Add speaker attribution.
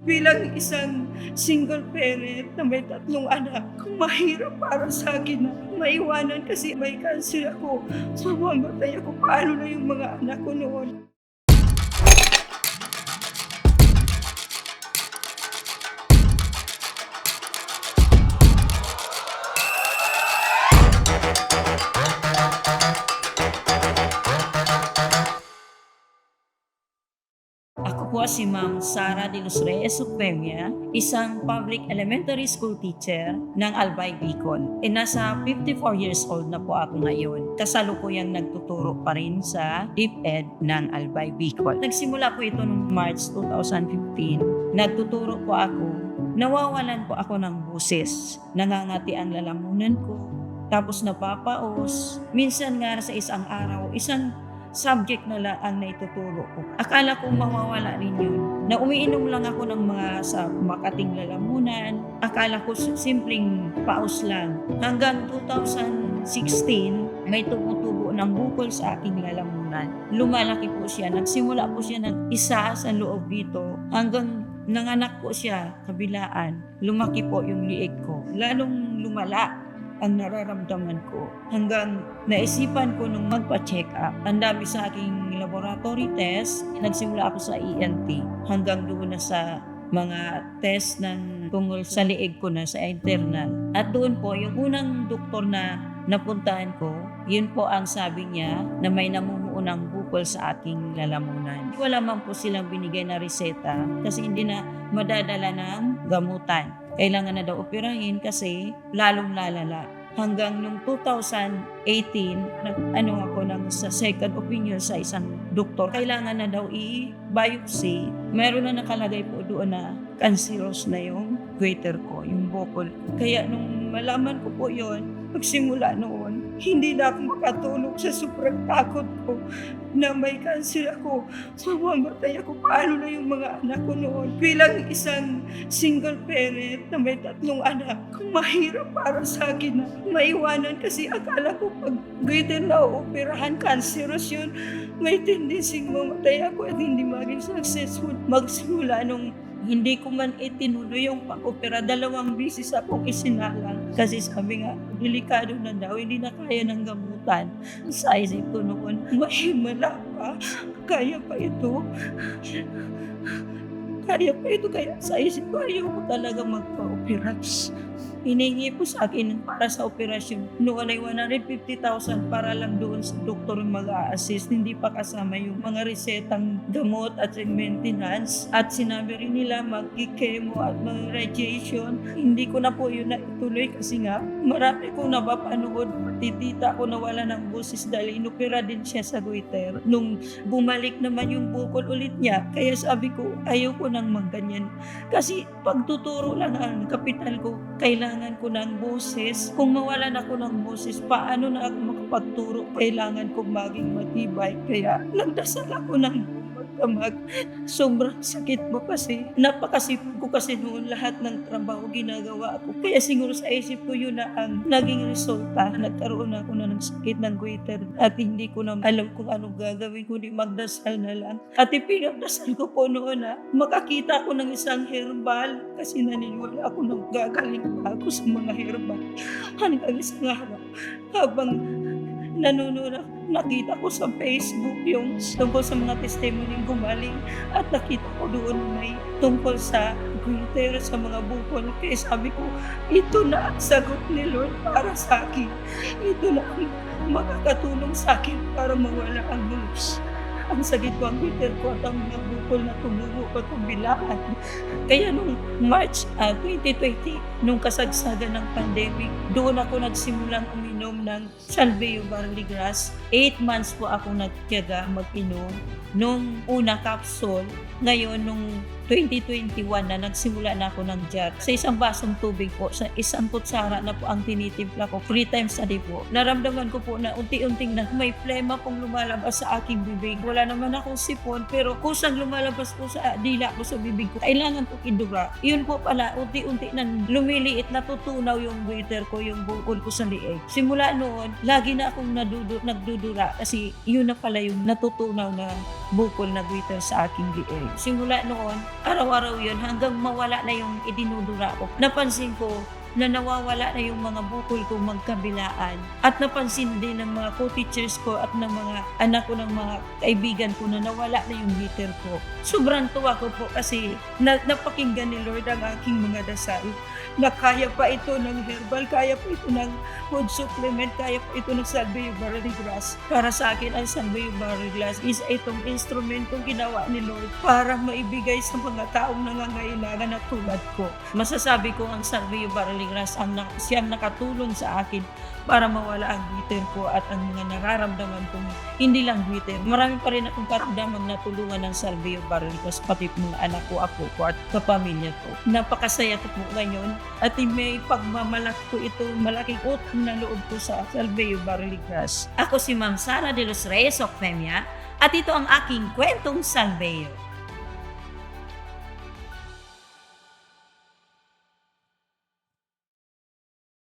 Speaker 1: Bilang isang single parent na may 3 anak, mahirap para sa akin na maiwanan kasi may cancer ako. So mamatay ako, paano na yung mga anak ko noon?
Speaker 2: Ako po si Ma'am Sara de los Reyes Ocpemia, isang public elementary school teacher ng Albay, Bicol. Nasa 54 years old na po ako ngayon. Kasalukuyang nagtuturo pa rin sa DepEd ng Albay, Bicol. Nagsimula po ito noong March 2015. Nagtuturo po ako. Nawawalan po ako ng boses. Nangangati ang lalamunan ko. Tapos napapaos. Minsan nga sa isang araw, isang subject na lang ang naituturo ko. Akala ko mawawala rin yun. Na umiinom lang ako ng mga sa makating lalamunan. Akala ko simpleng paus lang. Hanggang 2016, may tumutubo ng bukol sa aking lalamunan. Lumalaki po siya. Nagsimula po siya ng isa sa loob dito. Hanggang nanganak po siya kabilaan. Lumaki po yung liig ko. Lalong lumala ang nararamdaman ko. Hanggang naisipan ko nung magpa-check up. Ang dami sa aking laboratory test. Nagsimula ako sa ENT. Hanggang doon na sa mga test ng tungkol sa liig ko na sa internal. At doon po, yung unang doktor na napuntahan ko, yun po ang sabi niya na may namumuo ng bukol sa aking lalamunan. Wala man po silang binigay na reseta kasi hindi na madadala ng gamutan. Kailangan na daw operahin kasi lalong lalala. Hanggang nung 2018, ako sa second opinion sa isang doktor. Kailangan na daw i-biopsy. Meron na nakalagay po doon na cancerous na yung goiter ko, yung bukol ko. Kaya nung malaman ko po yun, magsimula noon, hindi na ako makatulog sa sobrang takot ko na may cancer ako. So mamatay ako, paano na yung mga anak ko noon? Bilang isang single parent na may 3 anak, mahirap para sa akin na maiwanan kasi akala ko pag goiter na operahan, cancerous yun, may tendency mamatay ako at hindi maging successful. Magsimula nung hindi ko man itinuloy yung pag-opera, 2 beses akong isinalang. Kasi sabi nga, delikado na daw, hindi na kaya ng gamutan. Sa isip ko noon, mahimala pa, kaya pa ito. Kaya pa ito, kaya sa isip ko, ayaw ko talaga magpa-opera. Hiningi po sa akin para sa operasyon. Noon ay 150,000 para lang doon sa doktor mag-a-assist. Hindi pa kasama yung mga resetang gamot at maintenance. At sinabi rin nila mag-chemo at mag-radiation. Hindi ko na po yun naituloy kasi nga marami kong napapanood. Pati tita ko nawala ng boses dahil inopera din siya sa goiter. Nung bumalik naman yung bukol ulit niya, kaya sabi ko ayaw ko nang magganyan. Kasi pagtuturo lang ang kapital ko, kailangan ko ng boses. Kung mawalan ako ng boses, paano na ako makapagturo? Kailangan kong maging matibay. Kaya nagdasal ako ng magdamag. Sobrang sakit mo kasi. Napakasipag ko kasi noon lahat ng trabaho ginagawa ko. Kaya siguro sa isip ko yun na ang naging resulta. Nagkaroon ako na ng sakit ng goiter at hindi ko na alam kung anong gagawin, kundi magdasal na lang. At ipinagdasal ko po noon na makakita ko ng isang herbal kasi naniniwala ako na gagaling pa ako sa mga herbal. Hanggang isang araw, habang nanonood ako, nakita ko sa Facebook yung tungkol sa mga testimony gumaling at nakita ko doon may tungkol sa goiter, sa mga bukol. Kaya sabi ko, ito na ang sagot ni Lord para sa akin. Ito na ang makakatulong sa akin para mawala ang lulus. Ang sakit ko, ang goiter ko at ang mga bukol na tumubo ko kabilaan. Kaya nung March 2020, nung kasagsagan ng pandemic, doon ako nagsimulang uminom ng Salveo Barley Grass. 8 months po ako nagtiyaga mag-inom. Nung una capsule, ngayon nung 2021 na nagsimula na ako ng jar. Sa isang basong tubig po, sa isang kutsara na po ang tinitimpla ko 3 times a day po. Naramdaman ko po na unti-unting na may plema pong lumalabas sa aking bibig. Wala naman akong sipon pero kusang lumalabas po sa dila ko sa bibig ko. Kailangan ko idura. Yun po pala, unti-unti na lumiliit, natutunaw yung goiter ko, yung bukol ko sa liig. Simula noon, lagi na akong nagdudura kasi yun na pala yung natutunaw na bukol na glitter sa aking liig. Simula noon, araw-araw yun hanggang mawala na yung idinudura ko. Napansin ko na nawawala na yung mga bukol ko magkabilaan. At napansin din ng mga co-teachers ko at ng mga anak ko, ng mga kaibigan ko na nawala na yung glitter ko. Sobrang tuwa ko po kasi napakinggan ni Lord ang aking mga dasal na kaya pa ito ng herbal, kaya pa ito ng food supplement, kaya pa ito ng Salvio Barley Grass. Para sa akin, ang Salvio Barley Grass is itong instrumentong ginawa ni Lord para maibigay sa mga taong nangangailangan na tulad ko. Masasabi ko ang Salvio Barley Grass siyang nakatulong sa akin para mawala ang glitter ko at ang mga nararamdaman kong hindi lang glitter. Marami pa rin akong karamdamang natulungan ng Salvio Barley Grass, pati mga anak ko, apo ko at kapamilya ko. Napakasaya ko po ngayon at may pagmamalak ko ito, malaking utang na loob ko sa Salvio Barley Grass. Ako si Ma'am Sara de los Reyes Ocfemia at ito ang aking kwentong Salvio.